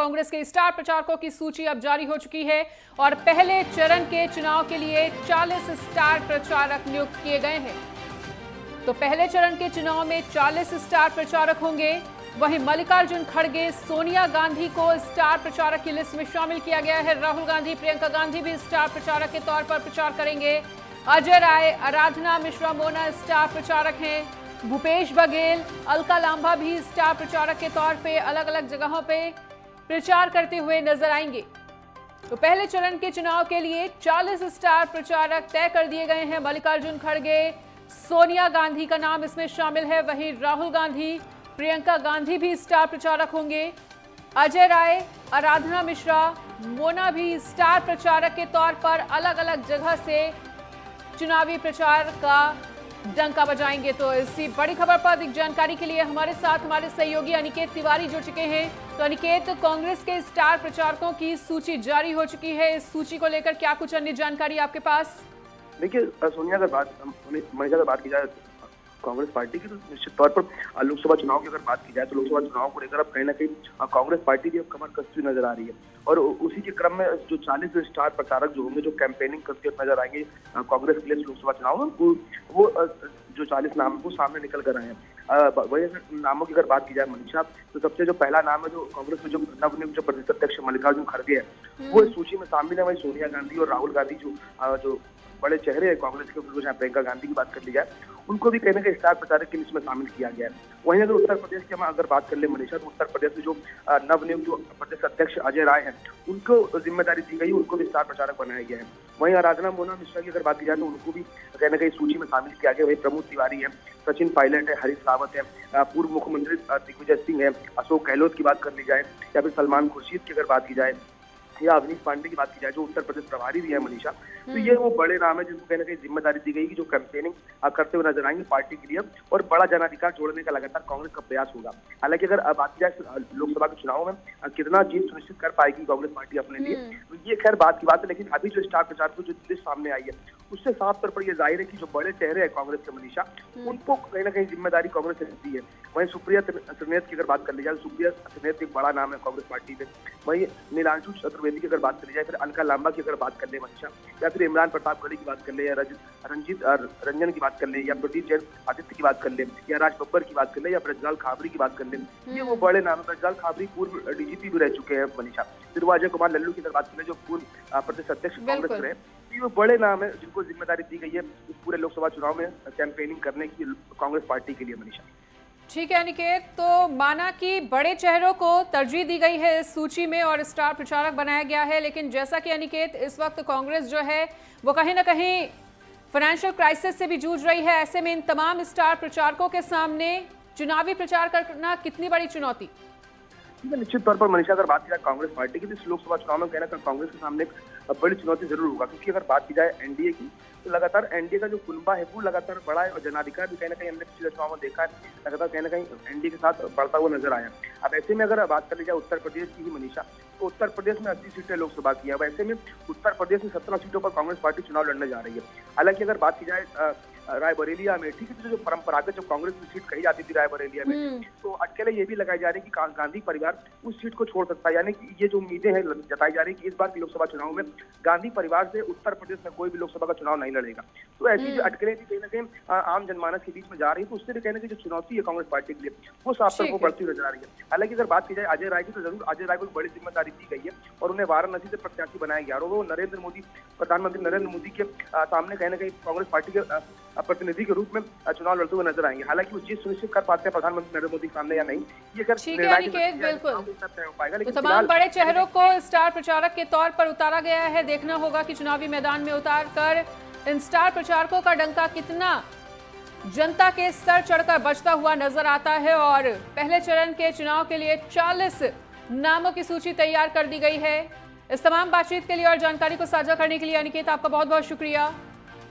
कांग्रेस के स्टार प्रचारकों की सूची अब जारी हो चुकी है और पहले चरण के चुनाव के लिए 40 स्टार प्रचारक नियुक्त किए गए हैं। तो पहले चरण के चुनाव में 40 स्टार प्रचारक होंगे। वहीं मल्लिकार्जुन खड़गे, सोनिया गांधी को स्टार प्रचारक की लिस्ट में शामिल किया गया है। राहुल गांधी, प्रियंका गांधी भी स्टार प्रचारक के तौर पर प्रचार करेंगे। अजय राय, आराधना मिश्रा मोना स्टार प्रचारक हैं। भूपेश बघेल, अलका लांबा भी स्टार प्रचारक के तौर पे अलग अलग जगहों पे प्रचार करते हुए नजर आएंगे। तो पहले चरण के चुनाव के लिए 40 स्टार प्रचारक तय कर दिए गए हैं। मल्लिकार्जुन खड़गे, सोनिया गांधी का नाम इसमें शामिल है। वहीं राहुल गांधी, प्रियंका गांधी भी स्टार प्रचारक होंगे। अजय राय, आराधना मिश्रा मोना भी स्टार प्रचारक के तौर पर अलग अलग जगह से चुनावी प्रचार का डंका बजाएंगे। तो इसी बड़ी खबर पर अधिक जानकारी के लिए हमारे साथ हमारे सहयोगी अनिकेत तिवारी जुड़ चुके हैं। तो अनिकेत, कांग्रेस के स्टार प्रचारकों की सूची जारी हो चुकी है। इस सूची को लेकर क्या कुछ अन्य जानकारी आपके पास? देखिए, सोनिया मनीषा अगर बात की जाए कांग्रेस पार्टी की, तो निश्चित तौर पर लोकसभा चुनाव की अगर बात की जाए तो लोकसभा चुनाव को लेकर अब कहीं ना कहीं कांग्रेस पार्टी भी अब कमर कसती हुई नजर आ रही है। और उसी के क्रम में जो 40 स्टार प्रचारक जो होंगे, जो कैंपेनिंग करते हुए नजर आएंगे कांग्रेस के लिए लोकसभा चुनाव में, वो जो 40 नाम वो सामने निकल कर आए हैं। वही अगर नामों की अगर बात की जाए मनीषा, तो सबसे जो पहला नाम है जो कांग्रेस में जो नवनियुक्त जो प्रदेश अध्यक्ष मल्लिकार्जुन खड़गे है, वो इस सूची में शामिल है। वही सोनिया गांधी और राहुल गांधी जो बड़े चेहरे हैं कांग्रेस के, प्रियंका गांधी की बात कर ली जाए, उनको भी कहने का स्टार प्रचारक की लिस्ट में शामिल किया गया है। वहीं अगर उत्तर प्रदेश की हम अगर बात कर ले मनीषा, तो उत्तर प्रदेश में जो नवनियुक्त जो प्रदेश अध्यक्ष अजय राय हैं, उनको जिम्मेदारी दी गई, उनको भी स्टार प्रचारक बनाया गया है। वहीं आराधना मोना मिश्रा की अगर बात की जाए तो उनको भी कहने का सूची में शामिल किया गया। वही प्रमोद तिवारी है, सचिन पायलट है, हरीश रावत है, पूर्व मुख्यमंत्री दिग्विजय सिंह है, अशोक गहलोत की बात कर ली जाए, या फिर सलमान खुर्शीद की अगर बात की जाए, या अवनीश पांडे की बात की जाए जो उत्तर प्रदेश प्रभारी भी है मनीषा, तो ये वो बड़े नाम है जिनको कहने कहीं जिम्मेदारी दी गई कि जो कैंपेनिंग करते हुए नजर आएंगे पार्टी के लिए, और बड़ा जनाधिकार जोड़ने का लगातार कांग्रेस का प्रयास होगा। हालांकि अगर बात की जाए लोकसभा के चुनाव में कितना जीत सुनिश्चित कर पाएगी कांग्रेस पार्टी अपने लिए, तो ये खैर बात की बात है। लेकिन अभी जो स्टार प्रचारकों जो लिस्ट सामने आई है, उससे साफ तौर पर यह जाहिर है कि जो बड़े चेहरे हैं कांग्रेस के मनीषा, उनको कहीं ना कहीं जिम्मेदारी कांग्रेस ने दी है। वहीं सुप्रिया त्रिनेत की अगर बात कर ली जाए, सुप्रिया त्रिनेत एक बड़ा नाम है कांग्रेस पार्टी में। वहीं नीलांशु चतुर्वेदी की अगर बात कर ली जाए, फिर अलका लांबा की अगर बात कर ले मनीषा, या फिर इमरान प्रतापगढ़ी की बात कर ले, या रंजन की बात कर ले, या प्रदीप जैन आदित्य की बात कर ले, या राज बब्बर की बात कर ले, या ब्रजलाल खाबरी की बात कर ले, ये वो बड़े नाम है। ब्रजलाल खाबरी पूर्व डीजीपी भी रह चुके हैं मनीषा। फिर वो अजय कुमार लल्लू की अगर बात कर ले, जो पूर्व प्रदेश अध्यक्ष कांग्रेस रहे, ये बड़े नाम है जिनको जिम्मेदारी दी गई है इस पूरे लोकसभा चुनाव में कैंपेनिंग करने की कांग्रेस पार्टी के लिए मनीषा। ठीक है अनिकेत, तो माना कि बड़े चेहरों को तरजीह दी गई है इस सूची में और स्टार प्रचारक बनाया गया है, लेकिन जैसा कि अनिकेत इस वक्त कांग्रेस जो है वो कहीं ना कहीं फाइनेंशियल क्राइसिस से भी जूझ रही है। ऐसे में इन तमाम स्टार प्रचारकों के सामने चुनावी प्रचार करना कितनी बड़ी चुनौती? निश्चित तौर पर मनीषा अगर बात की जाए कांग्रेस पार्टी की, तो इस लोकसभा चुनाव में कहना कांग्रेस के सामने एक बड़ी चुनौती जरूर होगा। क्योंकि अगर बात की जाए एनडीए की, तो लगातार एनडीए का जो कुनबा है वो लगातार बढ़ा है, और जनाधिकार भी कहीं ना कहीं हमने पिछले चुनाव में देखा है, लगातार कहीं ना कहीं एनडीए के साथ बढ़ता हुआ नजर आया। अब ऐसे में अगर बात कर ली जाए उत्तर प्रदेश की ही मनीषा, तो उत्तर प्रदेश में 80 सीटें लोकसभा की है। वैसे में उत्तर प्रदेश में 17 सीटों पर कांग्रेस पार्टी चुनाव लड़ने जा रही है। हालांकि अगर बात की जाए रायबरेली अमेठी की, जो परंपरागत जो कांग्रेस की सीट कही जाती थी रायबरेली अमेठी, तो अटकलें ये भी लगाई जा रही है कि गांधी परिवार उस सीट को छोड़ सकता है। यानी कि ये जो उम्मीदें हैं जताई जा रही है कि इस बार के लोकसभा चुनाव में गांधी परिवार से उत्तर प्रदेश में कोई भी लोकसभा का चुनाव नहीं लड़ेगा। तो ऐसी जो अटकलें भी कहीं ना कहीं आम जनमानस के बीच में जा रही है, तो उससे भी कहने की जो चुनौती है कांग्रेस पार्टी के लिए, वो साफ तौर पर बढ़ती नजर आ रही है। हालांकि अगर बात की जाए अजय राय की, तो जरूर अजय राय को बड़ी जिम्मेदारी दी गई है और उन्हें वाराणसी से प्रत्याशी बनाया गया, और वो प्रधानमंत्री नरेंद्र मोदी के सामने कहीं ना कहीं कांग्रेस पार्टी के प्रतिनिधि के रूप में चुनाव लड़ते हुए नजर आएंगे। हालांकि वो जीत सुनिश्चित कर पाते हैं प्रधानमंत्री नरेंद्र मोदी के सामने या नहीं, ये बिल्कुल। तो तमाम बड़े चेहरों को स्टार प्रचारक के तौर पर उतारा गया है। देखना होगा कि चुनावी मैदान में उतार कर इन स्टार प्रचारकों का डंका कितना जनता के स्तर चढ़कर बजता हुआ नजर आता है। और पहले चरण के चुनाव के लिए 40 नामों की सूची तैयार कर दी गई है। इस तमाम बातचीत के लिए और जानकारी को साझा करने के लिए अनिकेत आपका बहुत बहुत शुक्रिया।